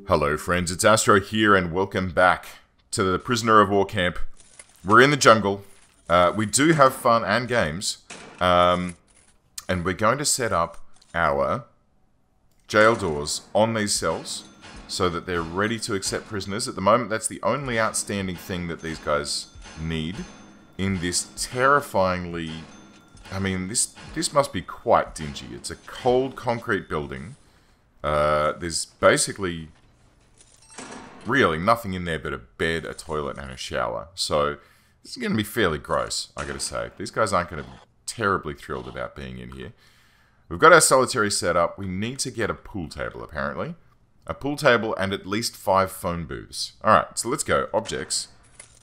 Hello friends, it's Astro here and welcome back to the Prisoner of War camp. We're in the jungle. We do have fun and games. And we're going to set up our jail doors on these cells so that they're ready to accept prisoners. At the moment, that's the only outstanding thing that these guys need in this terrifyingly... I mean, this must be quite dingy. It's a cold concrete building. There's basically really nothing in there but a bed, a toilet, and a shower. So this is going to be fairly gross, I gotta say. These guys aren't going to be terribly thrilled about being in here. We've got our solitary set up. We need to get a pool table, apparently. A pool table and at least 5 phone booths. Alright, so let's go. Objects.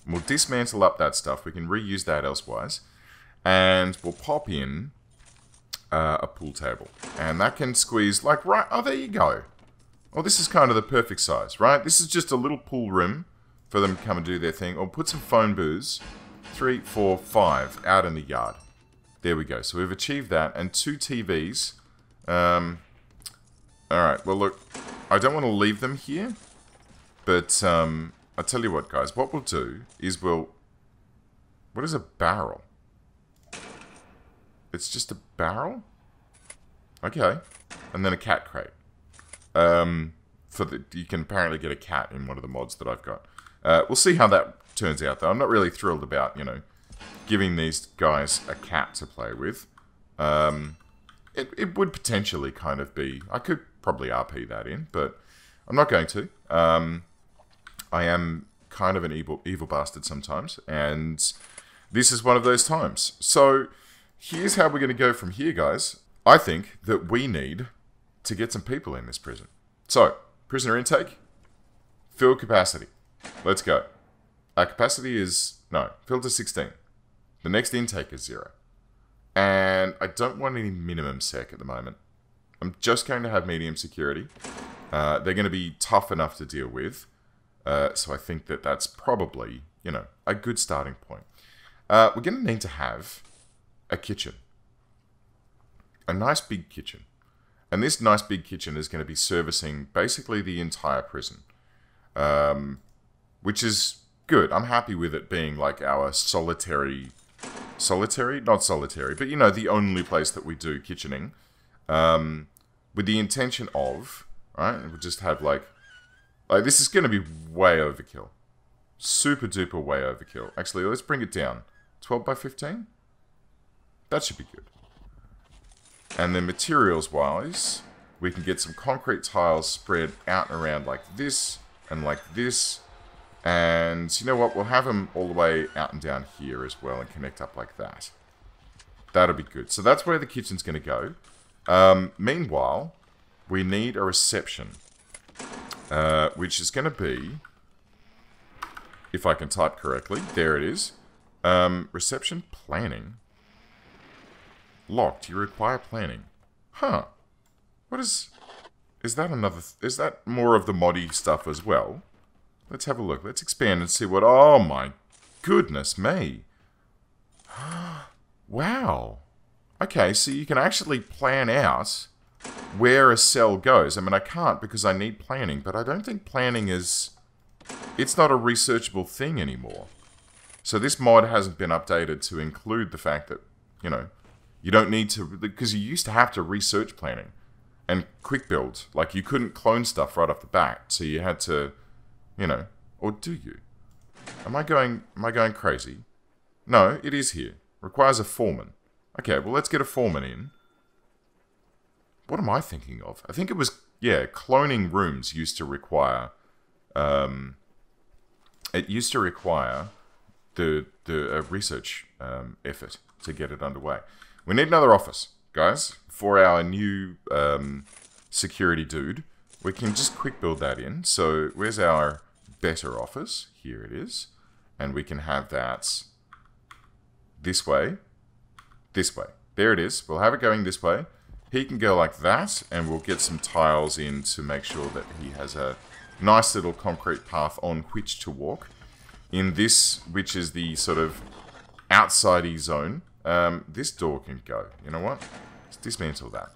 We'll dismantle up that stuff. We can reuse that elsewise. And we'll pop in a pool table. And that can squeeze, like, right... Oh, there you go. Well, this is kind of the perfect size, right? This is just a little pool room for them to come and do their thing. Or put some phone booths. 3, 4, 5 out in the yard. There we go. So we've achieved that. And 2 TVs. Alright, well, look. I don't want to leave them here. But, I'll tell you what, guys. What we'll do is we'll... What is a barrel? It's just a barrel? Okay. And then a cat crate. You can apparently get a cat in one of the mods that I've got. We'll see how that turns out, though. I'm not really thrilled about, you know, giving these guys a cat to play with. It would potentially kind of be... I could probably RP that in, but I'm not going to. I am kind of an evil bastard sometimes, and this is one of those times. So... Here's how we're going to go from here, guys. I think that we need to get some people in this prison. So, prisoner intake, fill capacity. Let's go. Our capacity is, no, filled to 16. The next intake is 0. And I don't want any minimum sec at the moment. I'm just going to have medium security. They're going to be tough enough to deal with. So I think that that's probably, you know, a good starting point. We're going to need to have... a kitchen. A nice big kitchen. And this nice big kitchen is going to be servicing basically the entire prison. Which is good. I'm happy with it being like our solitary... Solitary? Not solitary, but you know, the only place that we do kitchening. With the intention of... Right? We'll just have like... this is going to be way overkill. Super duper way overkill. Actually, let's bring it down. 12 by 15? That should be good. And then materials-wise, we can get some concrete tiles spread out and around like this, and like this. And you know what? We'll have them all the way out and down here as well and connect up like that. That'll be good. So that's where the kitchen's going to go. Meanwhile, we need a reception. Which is going to be... If I can type correctly. There it is. Reception planning. Locked. You require planning. Huh. What is... Is that another... Is that more of the moddy stuff as well? Let's have a look. Let's expand and see what... Oh my goodness me. Wow. Okay, so you can actually plan out where a cell goes. I mean, I can't because I need planning, but I don't think planning is... It's not a researchable thing anymore. So this mod hasn't been updated to include the fact that, you know... You don't need to, because you used to have to research planning and quick build. Like, you couldn't clone stuff right off the bat, so you had to, you know, or do you? Am I going crazy? No, it is here. Requires a foreman. Okay, well, let's get a foreman in. What am I thinking of? I think it was, yeah, cloning rooms used to require, it used to require the research effort to get it underway. We need another office, guys, for our new security dude. We can just quick build that in. So where's our better office? Here it is. And we can have that this way. This way. There it is. We'll have it going this way. He can go like that, and we'll get some tiles in to make sure that he has a nice little concrete path on which to walk. In this, which is the sort of outside-y zone. This door can go. You know what? Let's dismantle that.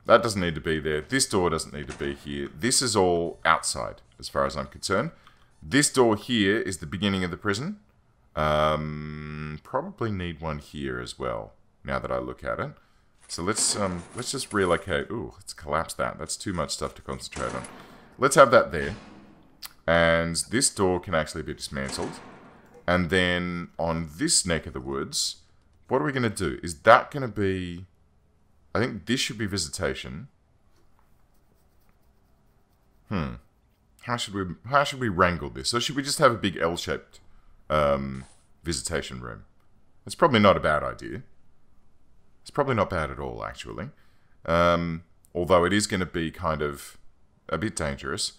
That doesn't need to be there. This door doesn't need to be here. This is all outside, as far as I'm concerned. This door here is the beginning of the prison. Probably need one here as well, now that I look at it. So let's just relocate. Ooh, let's collapse that. That's too much stuff to concentrate on. Let's have that there. And this door can actually be dismantled. And then on this neck of the woods, what are we going to do? Is that going to be... I think this should be visitation. How should we wrangle this? So should we just have a big L-shaped visitation room? It's probably not a bad idea. It's probably not bad at all, actually. Although it is going to be kind of a bit dangerous.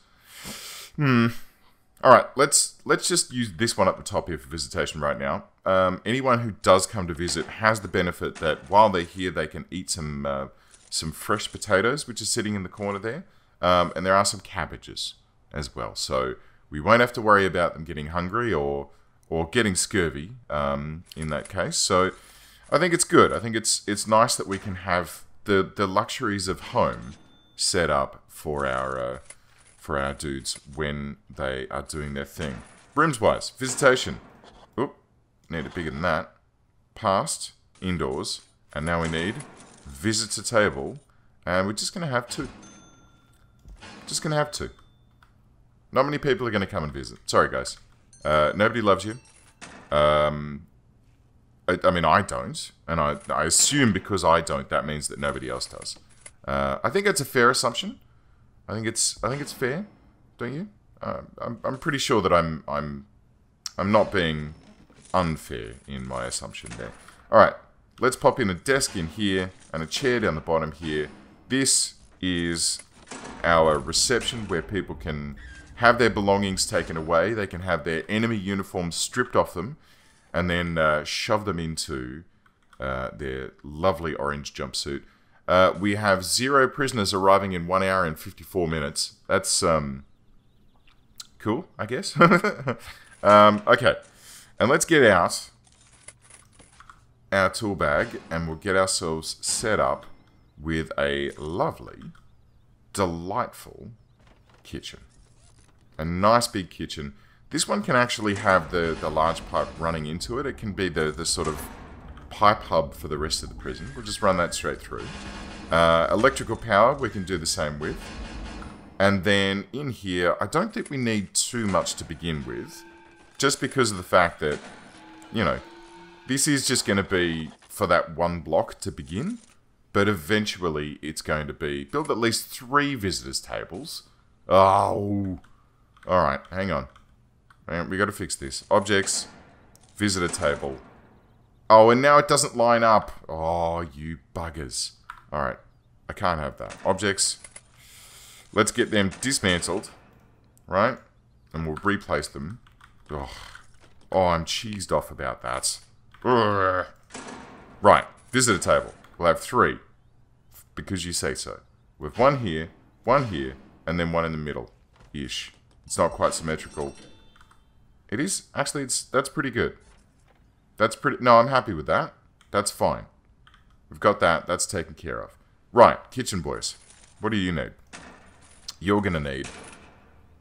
Alright, let's just use this one at the top here for visitation right now. Anyone who does come to visit has the benefit that while they're here, they can eat some fresh potatoes, which is sitting in the corner there. And there are some cabbages as well. So we won't have to worry about them getting hungry or getting scurvy in that case. So I think it's good. I think it's nice that we can have the luxuries of home set up for our dudes when they are doing their thing. Rooms-wise, visitation. Oop, need it bigger than that. Past, indoors, and now we need visitor table, and we're just going to have two. Just going to have two. Not many people are going to come and visit. Sorry, guys. Nobody loves you. I mean, I don't, and I assume because I don't, that means that nobody else does. I think it's a fair assumption. I think it's fair, don't you? I'm pretty sure that I'm not being unfair in my assumption there. All right, let's pop in a desk in here and a chair down the bottom here. This is our reception where people can have their belongings taken away. They can have their enemy uniforms stripped off them and then shove them into their lovely orange jumpsuit. We have 0 prisoners arriving in 1 hour and 54 minutes. That's cool, I guess. Okay, and let's get out our tool bag and we'll get ourselves set up with a lovely, delightful kitchen. A nice big kitchen. This one can actually have the large pipe running into it. It can be the sort of pipe hub for the rest of the prison. We'll just run that straight through. Electrical power we can do the same with. And then in here, I don't think we need too much to begin with. Just because of the fact that, you know, this is just going to be for that one block to begin. But eventually it's going to be build at least 3 visitors tables. Oh, alright, hang on. We got to fix this. Objects, visitor table. Oh, and now it doesn't line up. Oh, you buggers. Alright, I can't have that. Objects. Let's get them dismantled. Right? And we'll replace them. Oh, I'm cheesed off about that. Ugh. Right, visitor table. We'll have 3. Because you say so. With 1 here, and then 1 in the middle. Ish. It's not quite symmetrical. It is. Actually, that's pretty good. That's pretty... No, I'm happy with that. That's fine. We've got that. That's taken care of. Right. Kitchen boys. What do you need? You're going to need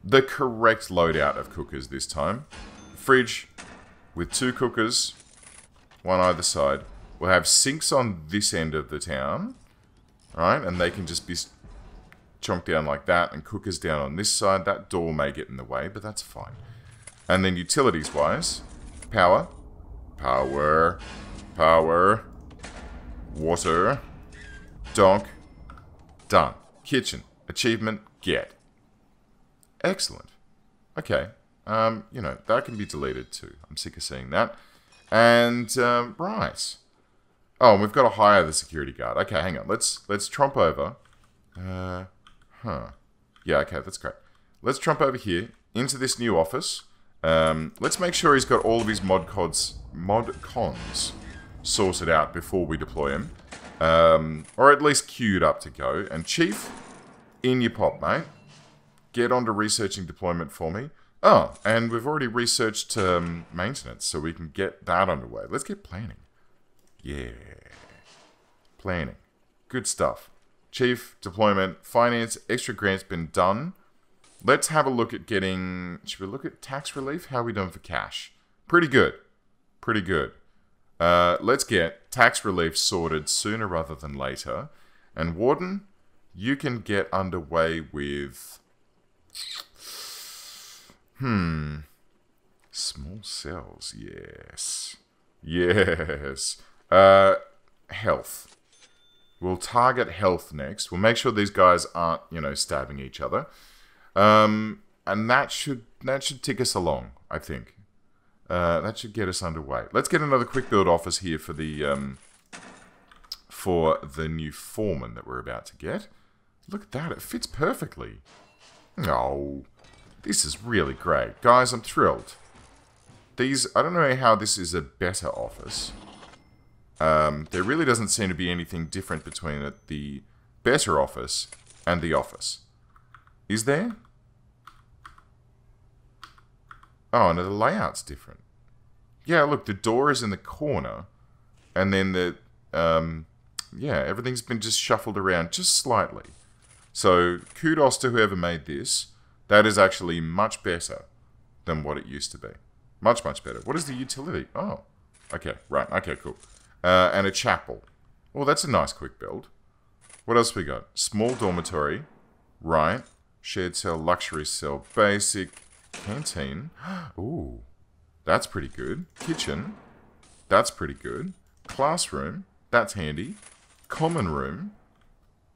the correct loadout of cookers this time. Fridge with 2 cookers. 1 either side. We'll have sinks on this end of the town. Right? And they can just be chonked down like that. And cookers down on this side. That door may get in the way, but that's fine. And then utilities-wise, power, water, donk, done. Kitchen, achievement, get. Excellent. Okay, you know, that can be deleted too. I'm sick of seeing that. And, right. Oh, and we've got to hire the security guard. Okay, hang on. Let's tromp over. Yeah, okay, that's great. Let's tromp over here into this new office. Let's make sure he's got all of his mod cons sorted out before we deploy him. Or at least queued up to go. And Chief, in your pop, mate. Get on to researching deployment for me. Oh, and we've already researched maintenance, so we can get that underway. Let's get planning. Yeah. Planning. Good stuff. Chief, deployment, finance, extra grants been done. Let's have a look at getting... Should we look at tax relief? How are we doing for cash? Pretty good. Pretty good. Let's get tax relief sorted sooner rather than later. And Warden, you can get underway with... Small cells, yes. Yes. Health. We'll target health next. We'll make sure these guys aren't, stabbing each other. And that should tick us along, I think. That should get us underway. Let's get another quick build office here for the new foreman that we're about to get. Look at that, it fits perfectly. Oh, this is really great. Guys, I'm thrilled. I don't know how this is a better office. There really doesn't seem to be anything different between the better office and the office. Is there? Oh, no, the layout's different. Yeah, look, the door is in the corner. And then everything's been just shuffled around just slightly. So, kudos to whoever made this. That is actually much better than what it used to be. Much, much better. What is the utility? Oh, okay, right, okay, cool. And a chapel. Oh, that's a nice quick build. What else we got? Small dormitory. Right. Shared cell, luxury cell, basic, canteen. Ooh, that's pretty good. Kitchen. That's pretty good. Classroom. That's handy. Common room.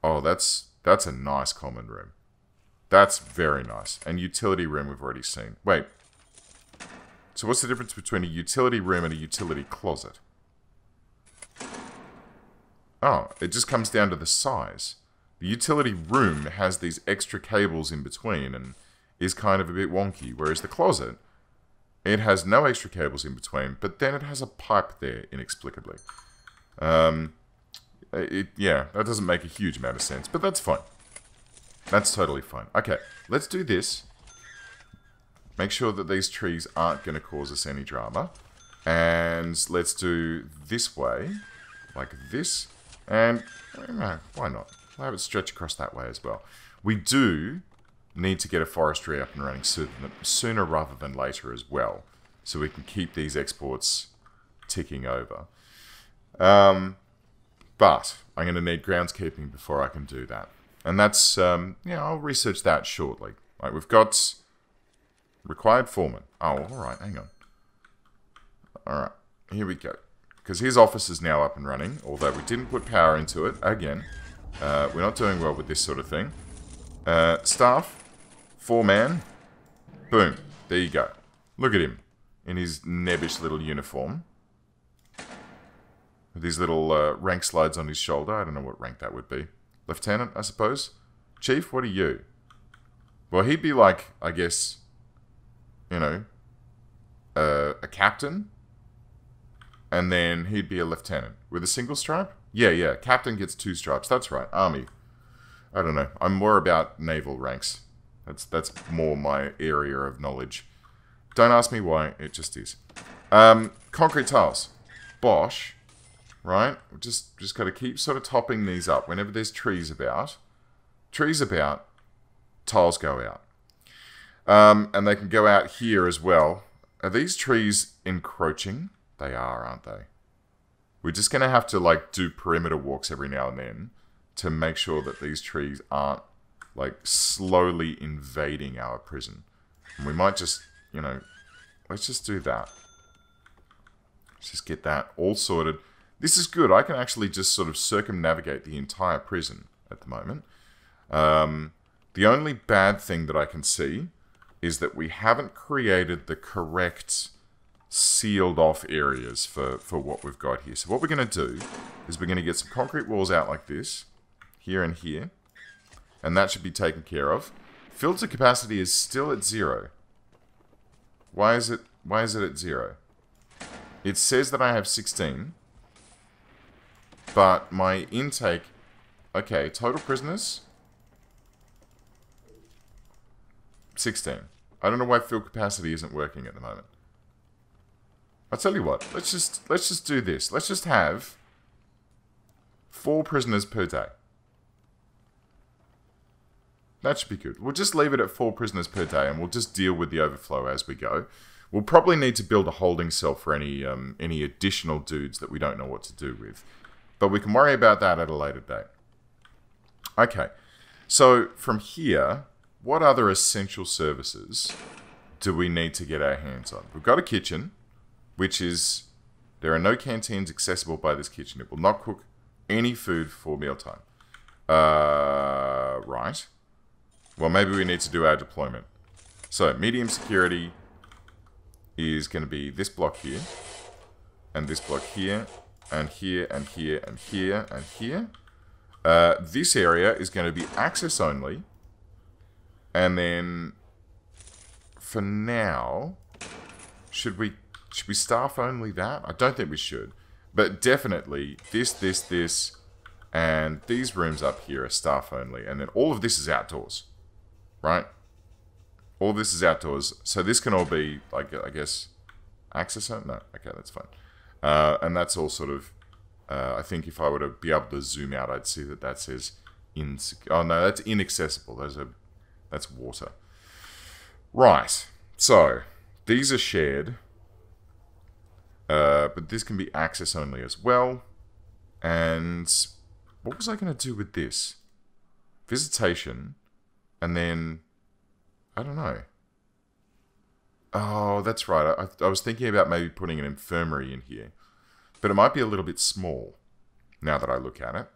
Oh, that's a nice common room. That's very nice. And utility room we've already seen. Wait. So what's the difference between a utility room and a utility closet? Oh, it just comes down to the size. The utility room has these extra cables in between and is kind of a bit wonky, whereas the closet, it has no extra cables in between, but then it has a pipe there, inexplicably. Yeah, that doesn't make a huge amount of sense, but that's fine. That's totally fine. Okay, let's do this. Make sure that these trees aren't going to cause us any drama. And let's do this way, like this. And, why not? I'll have it stretch across that way as well. We do need to get a forestry up and running sooner rather than later as well. So we can keep these exports ticking over. But I'm going to need groundskeeping before I can do that. And that's, I'll research that shortly. Like, we've got required foreman. Oh, alright, hang on. Alright, here we go. Because his office is now up and running, although we didn't put power into it. Again, we're not doing well with this sort of thing. Staff, foreman, boom, there you go. Look at him in his nebbish little uniform. With these little rank slides on his shoulder. I don't know what rank that would be. Lieutenant, I suppose? Chief, what are you? Well, he'd be like, I guess, a captain. And then he'd be a lieutenant. With a single stripe? Yeah. Captain gets 2 stripes. That's right. Army. I don't know. I'm more about naval ranks. That's more my area of knowledge. Don't ask me why. It just is. Concrete tiles. Bosh. Right? Just got to keep sort of topping these up. Whenever there's trees about, tiles go out. And they can go out here as well. Are these trees encroaching? They are, aren't they? We're just going to have to, do perimeter walks every now and then to make sure that these trees aren't, slowly invading our prison. And we might just, let's just do that. Let's just get that all sorted. This is good. I can actually just sort of circumnavigate the entire prison at the moment. The only bad thing that I can see is that we haven't created the correct sealed off areas for what we've got here. So what we're going to do is we're going to get some concrete walls out like this, here and here, and that should be taken care of. Filter capacity is still at 0. Why is it at 0? It says that I have 16, but my intake, okay, total prisoners, 16. I don't know why fill capacity isn't working at the moment. I'll tell you what, let's just do this. Let's just have 4 prisoners per day. That should be good. We'll just leave it at 4 prisoners per day, and we'll just deal with the overflow as we go. We'll probably need to build a holding cell for any additional dudes that we don't know what to do with. But we can worry about that at a later date. Okay, so from here, what other essential services do we need to get our hands on? We've got a kitchen, which is... There are no canteens accessible by this kitchen. It will not cook any food for mealtime. Right. Well, maybe we need to do our deployment. So, medium security is going to be this block here, and this block here, and here, and here, and here, and here. This area is going to be access only, and then, for now, should we staff only that? I don't think we should, but definitely this, and these rooms up here are staff only, and then all of this is outdoors, right? All of this is outdoors, so this can all be, like, I guess, access only? No, okay, that's fine. And that's all sort of, I think if I were to be able to zoom out, I'd see that says, oh no, that's inaccessible, that's water. Right, so, these are shared, but this can be access only as well, and... What was I going to do with this? Visitation, and then, I don't know. Oh, that's right. I was thinking about maybe putting an infirmary in here, but it might be a little bit small, now that I look at it.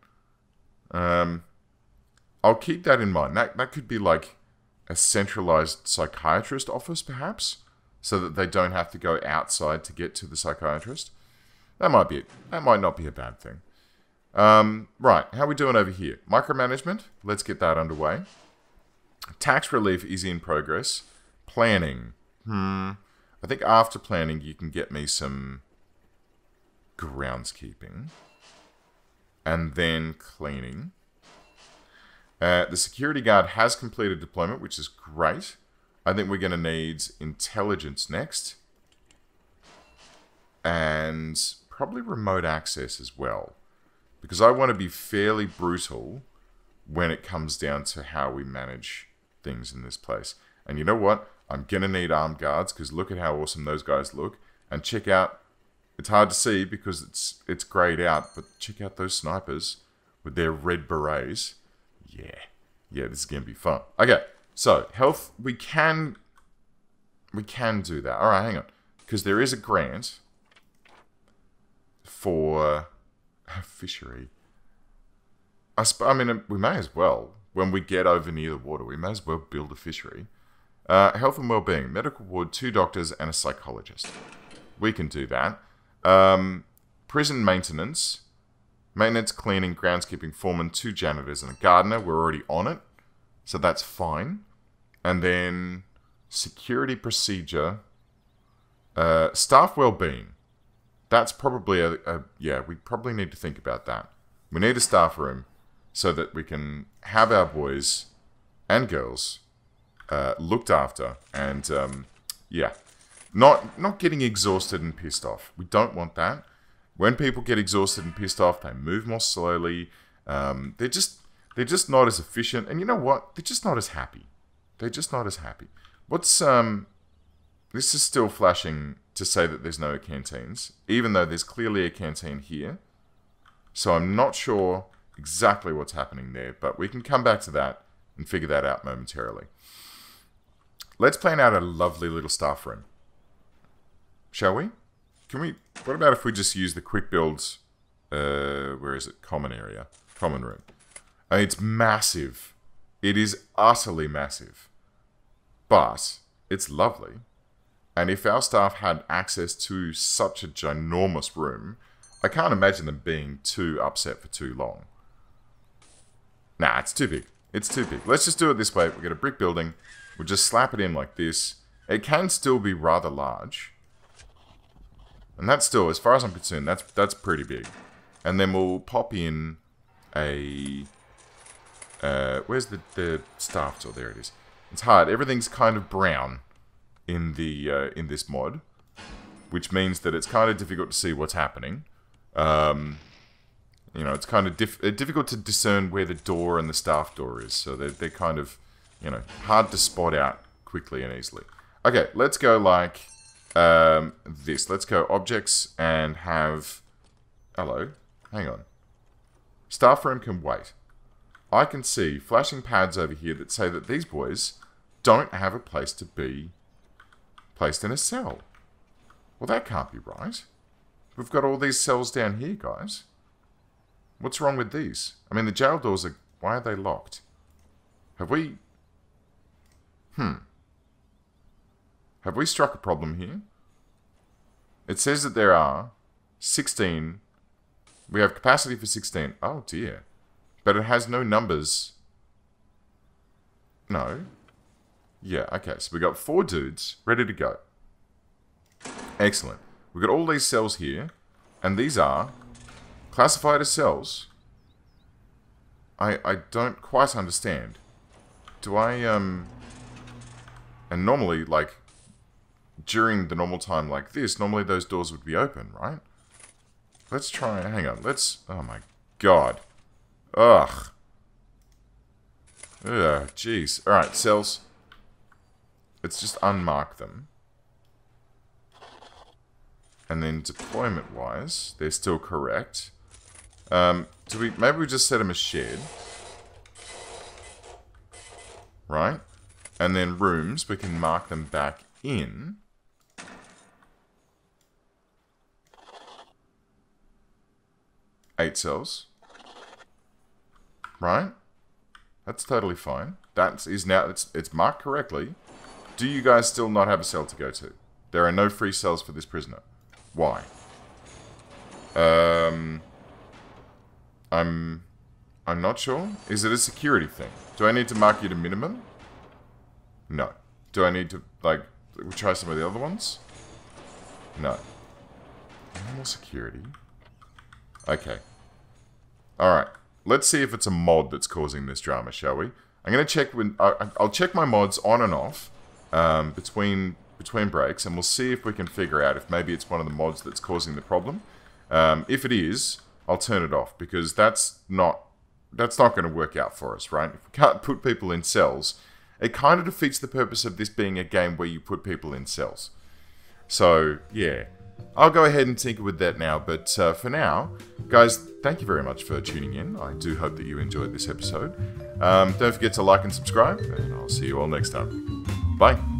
I'll keep that in mind. That could be like a centralized psychiatrist office, perhaps, so that they don't have to go outside to get to the psychiatrist. That might be it. That might not be a bad thing. Right, how are we doing over here? Micromanagement, let's get that underway. Tax relief is in progress. Planning. I think after planning you can get me some groundskeeping. And then cleaning. The security guard has completed deployment, which is great. I think we're going to need intelligence next. And probably remote access as well. Because I want to be fairly brutal when it comes down to how we manage things in this place. And you know what? I'm going to need armed guards, because look at how awesome those guys look. And check out, it's hard to see because it's grayed out, but check out those snipers with their red berets. Yeah, this is going to be fun. Okay, so health, we can do that. All right, hang on. Because there is a grant for... fishery. I mean, we may as well. When we get over near the water, we may as well build a fishery. Health and well-being. Medical ward, 2 doctors, and a psychologist. We can do that. Prison maintenance. Maintenance, cleaning, groundskeeping, foreman, 2 janitors, and a gardener. We're already on it. So that's fine. And then security procedure. Staff well-being. That's probably yeah, we probably need to think about that. We need a staff room so that we can have our boys and girls looked after and, yeah, not getting exhausted and pissed off. We don't want that. When people get exhausted and pissed off, they move more slowly. They're just not as efficient. And you know what? They're just not as happy. They're just not as happy. What's, this is still flashing to say that there's no canteens, even though there's clearly a canteen here. So I'm not sure exactly what's happening there, but we can come back to that and figure that out momentarily. Let's plan out a lovely little staff room. Shall we? What about if we just use the quick builds, where is it? Common area. Common room. I mean, it's massive. It is utterly massive. But it's lovely. And if our staff had access to such a ginormous room, I can't imagine them being too upset for too long. Nah, it's too big. It's too big. Let's just do it this way. We've got a brick building. We'll just slap it in like this. It can still be rather large. And that's still, as far as I'm concerned, that's pretty big. And then we'll pop in a... where's the staff tool? There it is. It's hard. Everything's kind of brown in this mod, which means that it's kind of difficult to see what's happening. You know, it's kind of difficult to discern where the door and the staff door is. So they're kind of you know, hard to spot out quickly and easily. Okay, let's go like this. Let's go objects and have... Hello. Hang on. Staff room can wait. I can see flashing pads over here that say that these boys don't have a place to be placed in a cell. Well, that can't be right. We've got all these cells down here, guys. What's wrong with these? I mean, the jail doors are... Why are they locked? Have we... Have we struck a problem here? It says that there are 16... We have capacity for 16. Oh, dear. But it has no numbers. No. Yeah, okay. So we got 4 dudes ready to go. Excellent. We've got all these cells here. And these are classified as cells. I don't quite understand. Do I, And normally, like, during the normal time like this, normally those doors would be open, right? Let's try... Hang on. Let's... Oh, my God. Ugh. Ugh, jeez. Alright, cells. Let's just unmark them. And then deployment-wise, they're still correct. Maybe we just set them as shared. Right? And then rooms, we can mark them back in. Eight cells. Right? That's totally fine. It's marked correctly. Do you guys still not have a cell to go to? There are no free cells for this prisoner. Why? I'm not sure. Is it a security thing? Do I need to mark you to minimum? No. Do I need to, like, try some of the other ones? No. Normal security. Okay. Alright. Let's see if it's a mod that's causing this drama, shall we? I'm going to check when... I'll check my mods on and off between breaks, and we'll see if we can figure out if maybe it's one of the mods that's causing the problem. If it is, I'll turn it off, because that's not going to work out for us, right? If we can't put people in cells, it kind of defeats the purpose of this being a game where you put people in cells. So, yeah. I'll go ahead and tinker with that now, but for now, guys, thank you very much for tuning in. I do hope that you enjoyed this episode. Don't forget to like and subscribe, and I'll see you all next time. Bye.